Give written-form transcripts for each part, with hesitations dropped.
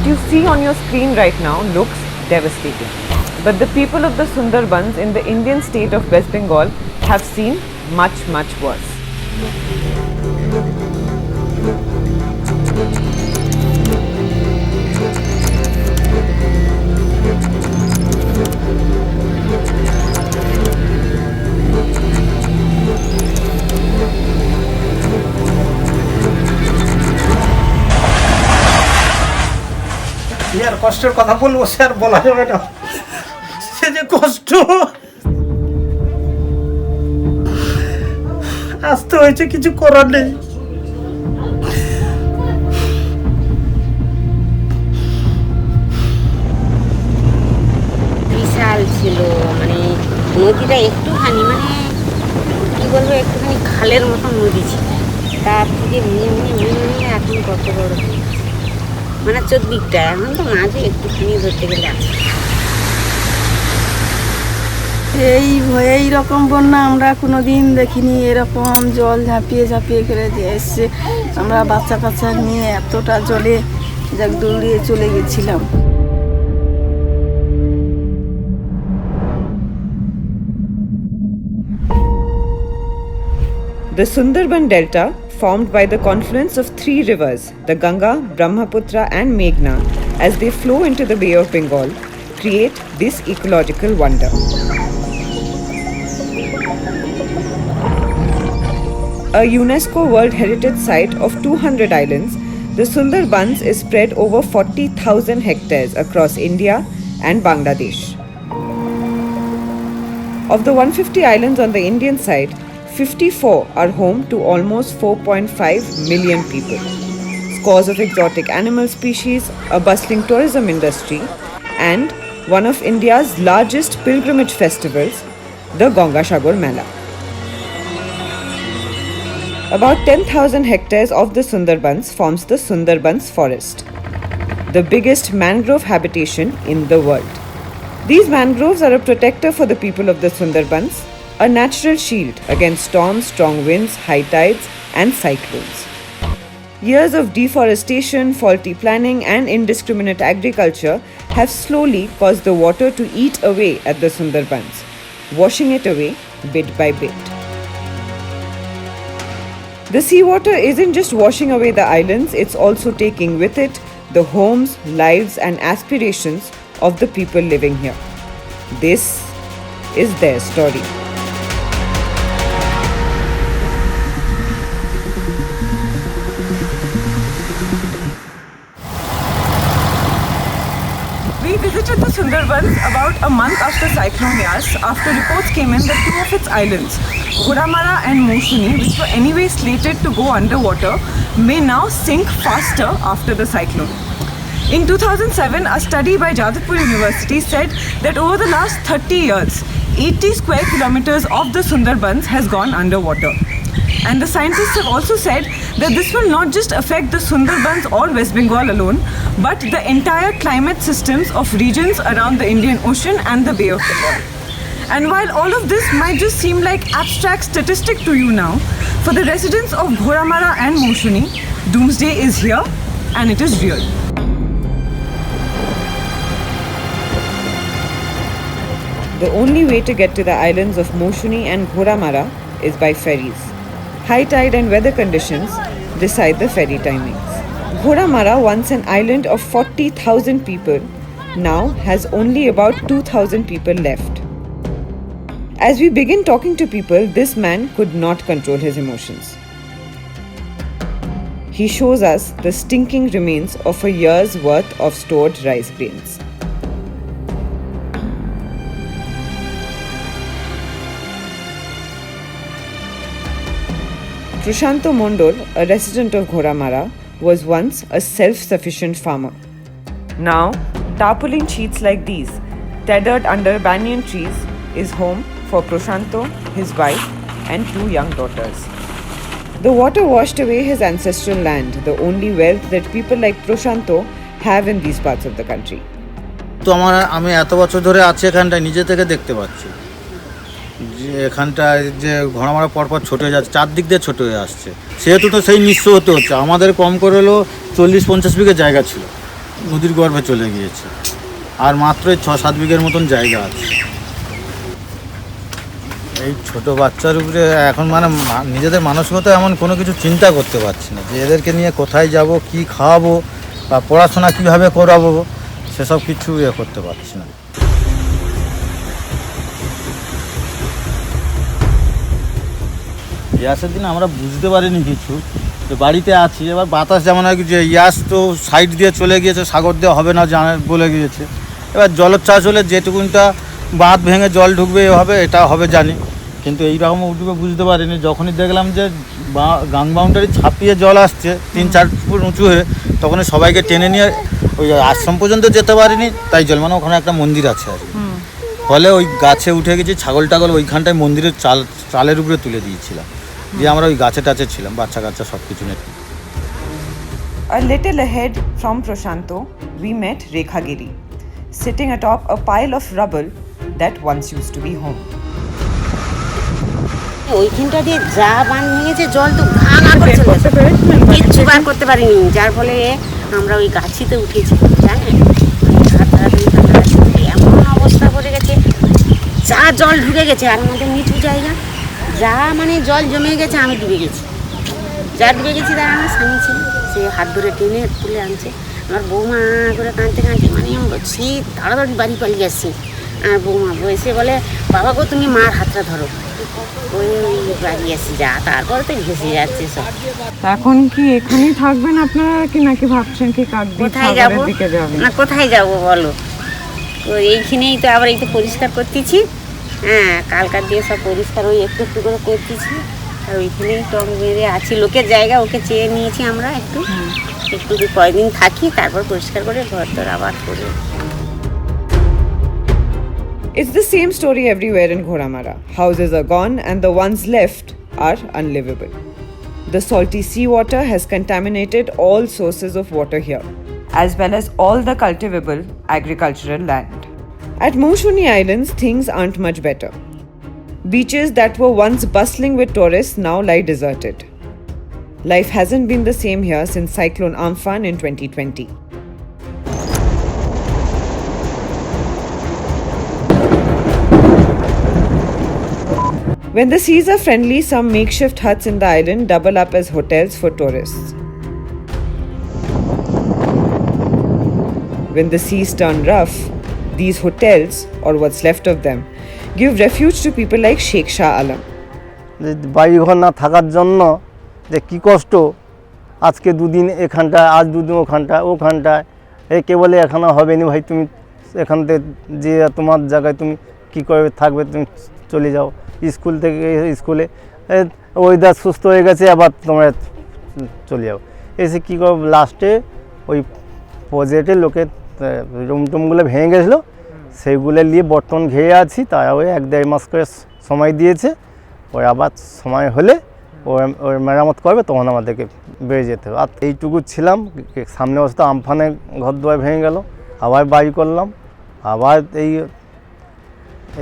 What you see on your screen right now looks devastating. But the people of the Sundarbans in the Indian state of West Bengal have seen much, much worse. यार কষ্টের কথা বলবো sir বলা যাবে না সে যে কষ্ট আসতে হয়েছে কিছু করার নেই বিশাল ছিল মানে নদীটা একটুখানি মানে কি বলবো একটুখানি খালের মতো নদী ছিল তার থেকে মিয়ে এখন কত বড় মানে চোদ্দিকটা এখন তো মাঝে একটুখানি ধরতে গেলে আছে এই রকম বন্যা আমরা কোনো দিন দেখিনি এরকম জল ঝাঁপিয়ে ঝাঁপিয়ে করে দিয়ে এসছে আমরা বাচ্চা কাচ্চা নিয়ে এতটা জলে যাক দৌড়িয়ে চলে গেছিলাম The Sundarban Delta, formed by the confluence of three rivers, the Ganga, Brahmaputra and Meghna, as they flow into the Bay of Bengal, create this ecological wonder. A UNESCO World Heritage Site of 200 islands, the Sundarbans is spread over 40,000 hectares across India and Bangladesh. Of the 150 islands on the Indian side, 54 are home to almost 4.5 million people. Scores of exotic animal species, a bustling tourism industry, and one of India's largest pilgrimage festivals, the Gangashagar Mela. About 10,000 hectares of the Sundarbans forms the Sundarbans forest, the biggest mangrove habitation in the world. These mangroves are a protector for the people of the Sundarbans, a natural shield against storms, strong winds, high tides, and cyclones. Years of deforestation, faulty planning, and indiscriminate agriculture have slowly caused the water to eat away at the Sundarbans, washing it away bit by bit. The seawater isn't just washing away the islands, it's also taking with it the homes, lives, and aspirations of the people living here. This is their story. We visited the Sundarbans about a month after Cyclone Yas, after reports came in that two of its islands, Ghoramara and Moshuni, which were anyway slated to go underwater, may now sink faster after the cyclone. In 2007, a study by Jadavpur University said that over the last 30 years, 80 square kilometers of the Sundarbans has gone underwater. And the scientists have also said that this will not just affect the Sundarbans or West Bengal alone, but the entire climate systems of regions around the Indian Ocean and the Bay of Bengal. And while all of this might just seem like abstract statistic to you now, for the residents of Ghoramara and Moshuni, doomsday is here and it is real. The only way to get to the islands of Moshuni and Ghoramara is by ferries. High tide and weather conditions decide the ferry timings. Ghoramara, once an island of 40,000 people, now has only about 2,000 people left. As we begin talking to people, this man could not control his emotions. He shows us the stinking remains of a year's worth of stored rice grains. Prashanto Mondol, a resident of Ghoramara, was once a self-sufficient farmer. Now, tarpaulin sheets like these, tethered under banyan trees, is home for Prashanto, his wife, and 2 young daughters. The water washed away his ancestral land, the only wealth that people like Prashanto have in these parts of the country. তো আমি এত বছর ধরে আছি এখানটায় নিজে থেকে দেখতে পাচ্ছি যে এখানটায় যে ঘোড়ামারা পরপর ছোট হয়ে যাচ্ছে, চারদিক দিয়ে ছোট হয়ে আসছে, সেহেতু তো সেই নিঃস্ব হতে হচ্ছে। আমাদের কম করে হলেও 40-50 বিঘা জায়গা ছিল, নদীর গর্ভে চলে গিয়েছে। আর মাত্র 6-7 বিঘের মতন জায়গা আছে। এই ছোট বাচ্চার উপরে এখন মানে নিজেদের মানসিকতা এমন কোনো কিছু চিন্তা করতে পারছি না যে এদেরকে নিয়ে কোথায় যাব, কি খাওয়াবো বা পড়াশোনা কীভাবে করাবো, সেসব কিছু করতে পারছি না। ইয়াসের দিন আমরা বুঝতে পারিনি কিছু, যে বাড়িতে আছি, এবার বাতাস যেমন হয় যে ইয়াস তো সাইড দিয়ে চলে গিয়েছে, সাগর দিয়ে হবে না জানে বলে গিয়েছে। এবার জলোচ্ছ্বাস হলে যেটুকুনটা বাঁধ ভেঙে জল ঢুকবে হবে, এটা হবে জানি, কিন্তু এইরকম উঠবে বুঝতে পারিনি। যখনই দেখলাম যে গাং বাউন্ডারি ছাপিয়ে জল আসছে 3-4 ফুট উঁচু হয়ে, তখনই সবাইকে টেনে নিয়ে ওই আশ্রম পর্যন্ত যেতে পারিনি, তাই জল মানে ওখানে একটা মন্দির আছে আর কি। ফলে ওই গাছে উঠে গেছি, ছাগল টাগল ওইখানটায় মন্দিরের চালের উপরে তুলে দিয়েছিলাম, দিয়ে আমরা ওই গাছে টাছে ছিলাম, বাচ্চা কাচ্চা সব কিছু নিয়ে। A little ahead from Prashanto, we met Rekha Giri, sitting atop a pile of rubble that once used to be home. ওইখানটা দিয়ে যা বান ভেঙেছে, জল তো ঘা ঘা করে চলে গেছে, কিচ্ছু বার করতে পারিনি, যার ফলে আমরা ওই গাছিতে উঠেছি, জানেন, এমন অবস্থা করে গেছে, যা জল ঢুকে গেছে। আর আমাদের নিচু জায়গা, যা মানে জল জমে গেছে, আমি ডুবে গেছি, যা ডুবে গেছি, তার আমার স্বামী ছিল, সে হাত ধরে টেনে তুলে আনছে। আমার বৌমা করে কাঁদতে কাঁদতে মানে সে তাড়াতাড়ি বাড়ি পালিয়ে আসছে। আর বৌমা এসে বলে, বাবা গো তুমি মার হাতটা ধরো, ওই বাড়ি আসি, যা তারপরে তো ভেসে যাচ্ছে সব। এখন কি এখানেই থাকবেন আপনারা কি নাকি ভাবছেন কি কোথায় যাবো না কোথায় যাবো বলো? তো এইখানেই তো আবার এই তো পরিষ্কার করতেছি, হ্যাঁ, কালকার দিয়ে সব পরিষ্কার ওই একটু একটু করে করতেছি। আর ওইখানেই টং মেরে আছি, লোকের জায়গা, ওকে চেয়ে নিয়েছি আমরা, একটু কয়দিন থাকি, তারপর পরিষ্কার করে ঘর তোর আবার করে। It's the same story everywhere in Ghoramara. Houses are gone and the ones left are unlivable. The salty seawater has contaminated all sources of water here, as well as all the cultivable agricultural land. At Moushuni Islands, things aren't much better. Beaches that were once bustling with tourists now lie deserted. Life hasn't been the same here since Cyclone Amphan in 2020. When the seas are friendly, some makeshift huts in the island double up as hotels for tourists. When the seas turn rough, these hotels, or what's left of them, give refuge to people like Sheikh Shah Alam. বাড়িঘর না থাকার জন্য যে কী কষ্ট, আজকে দুদিন এখানটায়, আজ দুদিন ওখানটায়, কে বলে এখানে হবে না ভাই, তুমি এখান থেকে যে তোমার জায়গায় তুমি কী করে থাকবে, তুমি চলে যাও। স্কুল থেকে স্কুলে ওয়েদার সুস্থ হয়ে গেছে, আবার তোমরা চলে যাও। এসে কী করো, লাস্টে ওই প্রজেক্টের লোকের রুম টুমগুলো ভেঙে গেছিলো, সেইগুলো নিয়ে বর্তমান ঘেয়ে আছি। তাই ওই 1-1.5 মাস করে সময় দিয়েছে, ওই আবার সময় হলে ওই মেরামত করবে, তখন আমাদেরকে বেরিয়ে যেতে হবে। আর এইটুকু ছিলাম, সামনে বছর আমফানে ঘর দুয়ার ভেঙে গেল, আবার বাড়ি করলাম, আবার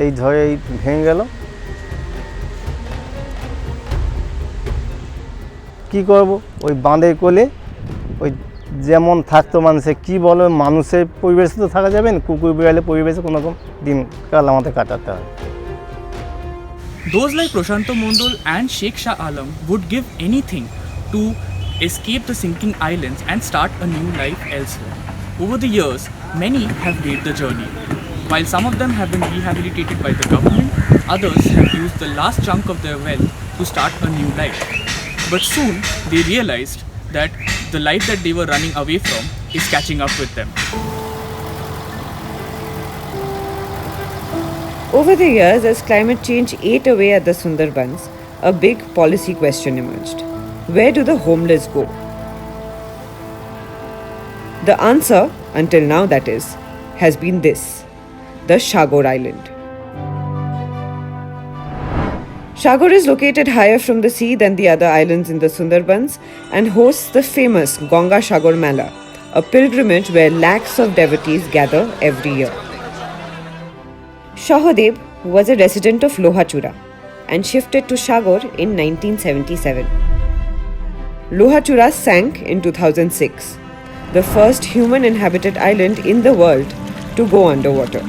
এই ঝড়ে এই ভেঙে গেল। কী করবো, ওই বাঁধের কোলে ওই যেমন থাকতো মানুষে, কী বলো, মানুষের পরিবেশে তো থাকা যাবে না, কুকুর বিড়ালের পরিবেশে কোনো রকম দিনকাল আমাদের কাটাতে হয়। Those like Prashanto Mondol and Sheikh Shah Alam would give anything to escape the sinking islands and start a new life elsewhere. Over the years, many have made the journey. While some of them have been rehabilitated by the government, others have used the last chunk of their wealth to start a new life. But soon, they realized that the life that they were running away from is catching up with them. Over the years, as climate change ate away at the Sundarbans, a big policy question emerged. Where do the homeless go? The answer, until now that is, has been this: the Shagor Island. Shagor is located higher from the sea than the other islands in the Sundarbans and hosts the famous Ganga Shagor Mela, a pilgrimage where lakhs of devotees gather every year. Shahadev was a resident of Lohachura and shifted to Shagor in 1977. Lohachura sank in 2006. the first human inhabited island in the world to go underwater.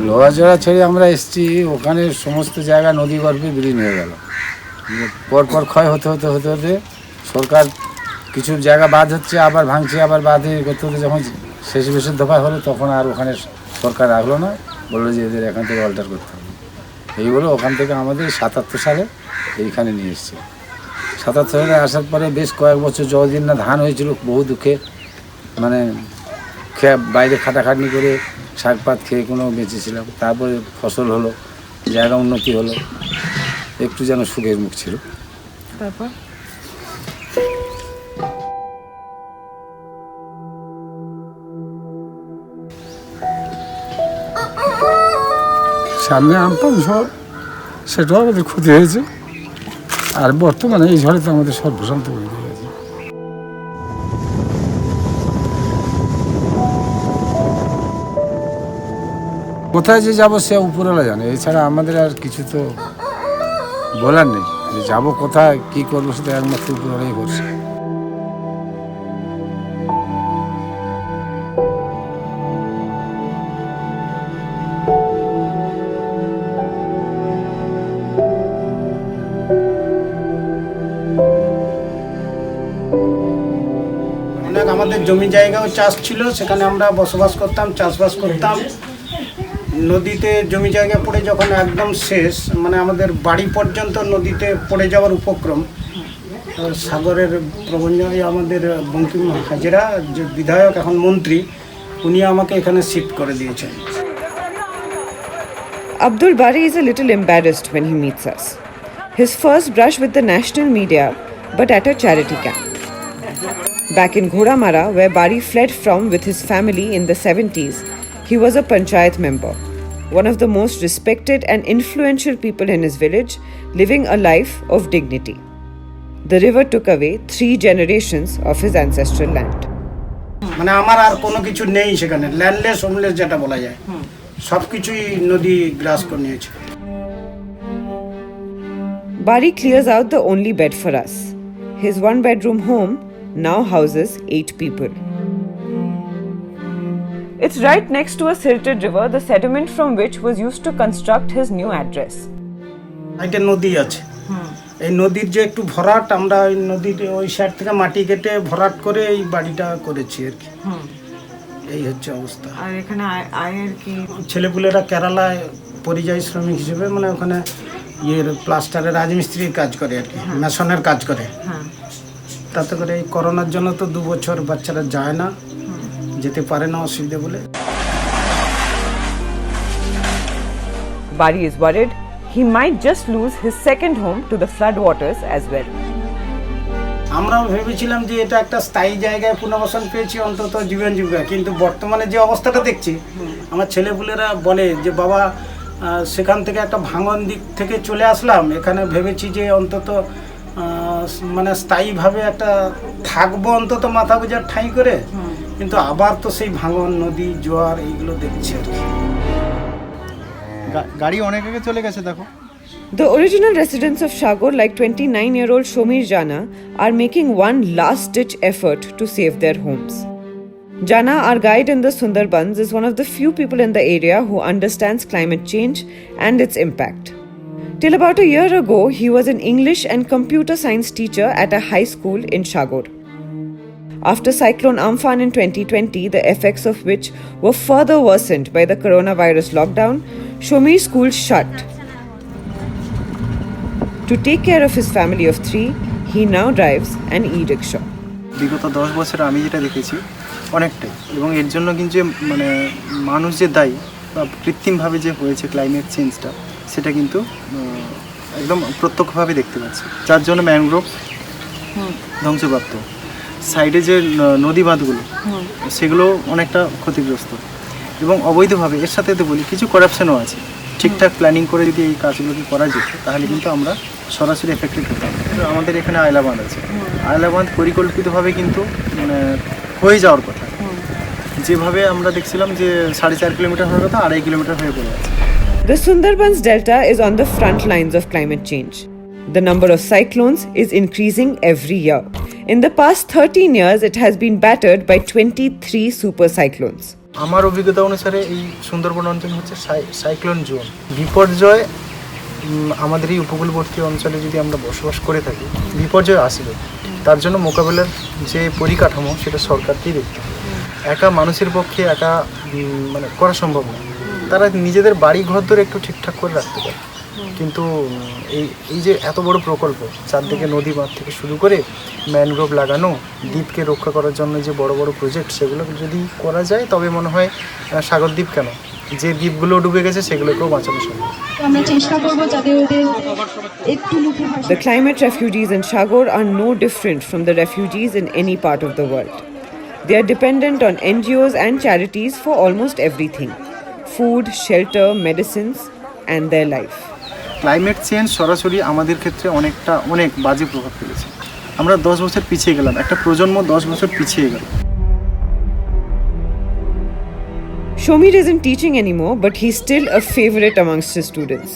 লোহাজোড়া ছেড়ে আমরা এসেছি, ওখানে সমস্ত জায়গা নদী গর্ভে বিলীন হয়ে গেল। পরপর ক্ষয় হতে হতে হতে হতে সরকার কিছু জায়গা বাদ হচ্ছে, আবার ভাঙছে, আবার বাদ হয়ে করতে হতে যখন শেষের দফা হলো তখন আর ওখানে সরকার রাখলো না, বললো যে এদের এখান থেকে অল্টার করতে হবে। এই বলে ওখান থেকে আমাদের 77 সালে এইখানে নিয়ে এসেছে। 77 সালে আসার পরে বেশ কয়েক বছর যতদিন না ধান হয়েছিল বহু দুঃখে মানে খেয়ে বাইরে খাটাখাটনি করে শাক পাত খেয়ে কোনো বেঁচেছিলাম। তারপরে ফসল হলো, জায়গা উন্নতি হলো, একটু যেন সুখের মুখ ছিল। তারপর সামনে আমপান ঝড়, সেটাও আমাদের ক্ষতি হয়েছে। আর বর্তমানে এই ঝড়ে তো আমাদের সর্বশান্ত করে দিয়ে গেছে। কোথায় যে যাবো সে উপরওয়ালা জানে, এছাড়া আমাদের আর কিছু তো বলার নেই। যে যাবো কোথায়, কী করবো সেটা একমাত্র উপরওয়ালাই করছে। অনেক আমাদের জমি জায়গাও চাষ ছিল, সেখানে আমরা বসবাস করতাম, চাষবাস করতাম। নদীতে জমি জায়গা পড়ে যখন একদম শেষ, মানে আমাদের বাড়ি পর্যন্ত নদীতে পড়ে যাওয়ার উপক্রম, সাগরের প্রবঞ্জনে আমাদের বঙ্কিম হাজরা যে বিধায়ক এখন মন্ত্রী, উনি আমাকে এখানে শিফট করে দিয়েছেন। Abdul Bari is a little embarrassed when he meets us. His first brush with the national media, but at a charity camp. Back in Ghodamara, where Bari fled from with his family in the 70s, he was a panchayat member, one of the most respected and influential people in his village, living a life of dignity. The river took away 3 generations of his ancestral land. মানে আমার আর কোনো কিছু নেই সেখানে, landless homeless যেটা বলা যায়, সব কিছুই নদী গ্রাস করে নিয়েছে। Bari clears out the only bed for us. His 1-bedroom home now houses 8 people. It's right next to a silted river, the sediment from which was used to construct his new address. একটা নদী আছে, এই নদীর যে একটু ভরাট, আমরা ওই নদীর ওই সাইড থেকে মাটি কেটে ভরাট করে এই বাড়িটা করেছি আর কি। এই হচ্ছে অবস্থা। আর এখানে আয়ের কি ছেলেপুলেরা কেরালায় পরিযায়ী শ্রমিক হিসেবে, মানে ওখানে ইয়ের প্লাস্টারের রাজমিস্ত্রির কাজ করে আর কি, মেশনের কাজ করে। তাতে করে এই করোনার জন্য তো 2 বছর বাচ্চারা যায় না, যেতে পারে না অসুবিধা বলে। Bari is worried he might just lose his second home to the flood waters as well. আমরাও ভেবেছিলাম যে এটা একটা স্থায়ী জায়গায় পুনর্বাসন পেয়েছি, অন্তত জীবন জীবিকা। কিন্তু বর্তমানে যে অবস্থাটা দেখছি, আমার ছেলেপুলেরা বলে যে বাবা সেখান থেকে একটা ভাঙন দিক থেকে চলে আসলাম, এখানে ভেবেছি যে অন্তত মানে স্থায়ীভাবে একটা থাকবো, অন্তত মাথা গোজার ঠাঁই করে। কিন্তু আবার তো সেই ভাঙন, নদী, জোয়ার এইগুলো দেখছি আর কি। গাড়ি অনেক আগে চলে গেছে দেখো। The original residents of Shagor, like 29-year-old Shomir Jana, are making one last-ditch effort to save their homes. Jana, our guide in the Sundarbans, is one of the few people in the area who understands climate change and its impact. Till about a year ago, he was an English and computer science teacher at a high school in Shagor. After Cyclone Amphan in 2020, the effects of which were further worsened by the coronavirus lockdown, Shomir's school shut. To take care of his family of 3, he now drives an e-rickshaw. বিগত 10 বছরে আমি যেটা দেখেছি অনেকটাই, এবং এর জন্য কিন্তু মানে মানুষ যে দায়ী বা কৃত্রিমভাবে যে হয়েছে ক্লাইমেট চেঞ্জটা, সেটা কিন্তু একদম প্রত্যক্ষভাবে দেখতে পাচ্ছি। যার জন্য ম্যানগ্রোভ ধ্বংসপ্রাপ্ত, সাইডে যে নদী বাঁধগুলো সেগুলো অনেকটা ক্ষতিগ্রস্ত, এবং অবৈধভাবে এর সাথে তো বলি কিছু করাপশনও আছে। ঠিকঠাক প্ল্যানিং করে যদি এই কাজগুলোকে করা যেত তাহলে কিন্তু আমরা সরাসরি এফেক্টেড হতাম। আমাদের এখানে আয়লা বাঁধ আছে, আয়লা বাঁধ পরিকল্পিতভাবে কিন্তু মানে হয়ে যাওয়ার কথা, যেভাবে আমরা দেখছিলাম যে 4.5 কিলোমিটার হওয়ার কথা 2.5 কিলোমিটার হয়ে পড়ে আছে। The Sundarbans Delta is on the front lines of climate change. The number of cyclones is increasing every year. In the past 13 years, it has been battered by 23 super cyclones. আমার অভিজ্ঞতা অনুসারে এই সুন্দরবন অঞ্চল হচ্ছে cyclone zone. বিপর্যয় আমাদের এই উপকূলবর্তী অঞ্চলে যদি আমরা বসবাস করে থাকি, বিপর্যয় আসবে, তার জন্য মোকাবেলার যে পরিকাঠামো সেটা সরকারকেই দেখতে হবে। একা মানুষের পক্ষে একা মানে করা সম্ভব না। তারা নিজেদের বাড়ি ঘর ধরে একটু ঠিকঠাক করে রাখতে পারে, কিন্তু এই যে এত বড় প্রকল্প, চারদিকে নদী বাঁধ থেকে শুরু করে ম্যানগ্রোভ লাগানো, দ্বীপকে রক্ষা করার জন্য যে বড় বড় প্রজেক্ট, সেগুলো যদি করা যায় তবে মনে হয় সাগরদ্বীপ কেন, যে দ্বীপগুলো ডুবে গেছে সেগুলোকেও বাঁচানো সম্ভব। The climate refugees in Shagor are no different from the refugees in any part of the world. They are dependent on NGOs and charities for almost everything: food, shelter, medicines, and their life. Climate change সরাসরি আমাদের ক্ষেত্রে অনেক বাজে প্রভাব ফেলেছে। আমরা 10 বছর পিছিয়ে গেলাম, একটা প্রজন্ম 10 বছর পিছিয়ে গেল। Shomir isn't teaching anymore, but he's still a favorite amongst his students.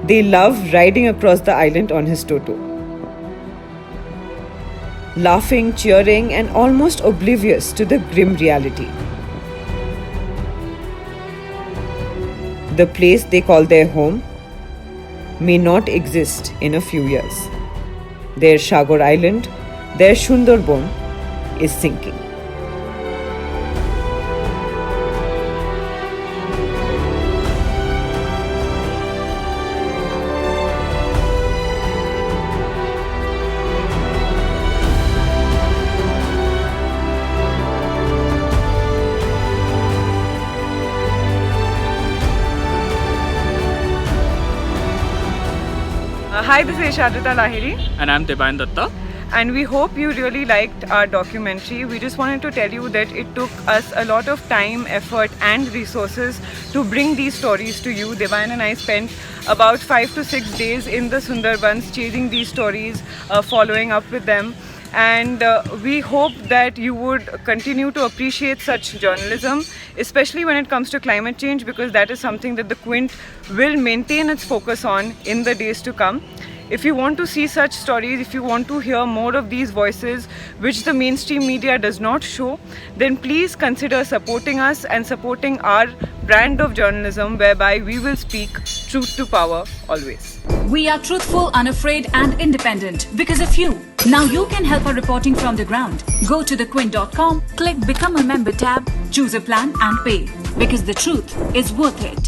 They love riding across the island on his toto, laughing, cheering, and almost oblivious to the grim reality. The place they call their home may not exist in a few years. Their Shagor Island, their Sundarban, is sinking. Hi, this is Ishadrita Lahiri. And I'm Debayan Datta. And we hope you really liked our documentary. We just wanted to tell you that it took us a lot of time, effort and resources to bring these stories to you. Devayan and I spent about 5 to 6 days in the Sundarbans chasing these stories, following up with them. And we hope that you would continue to appreciate such journalism, especially when it comes to climate change, because that is something that the Quint will maintain its focus on in the days to come. If you want to see such stories, if you want to hear more of these voices which the mainstream media does not show, then please consider supporting us and supporting our brand of journalism, whereby we will speak truth to power always. We are truthful, unafraid and independent because of you. Now you can help our reporting from the ground. Go to thequint.com, click Become a Member tab, choose a plan and pay, because the truth is worth it.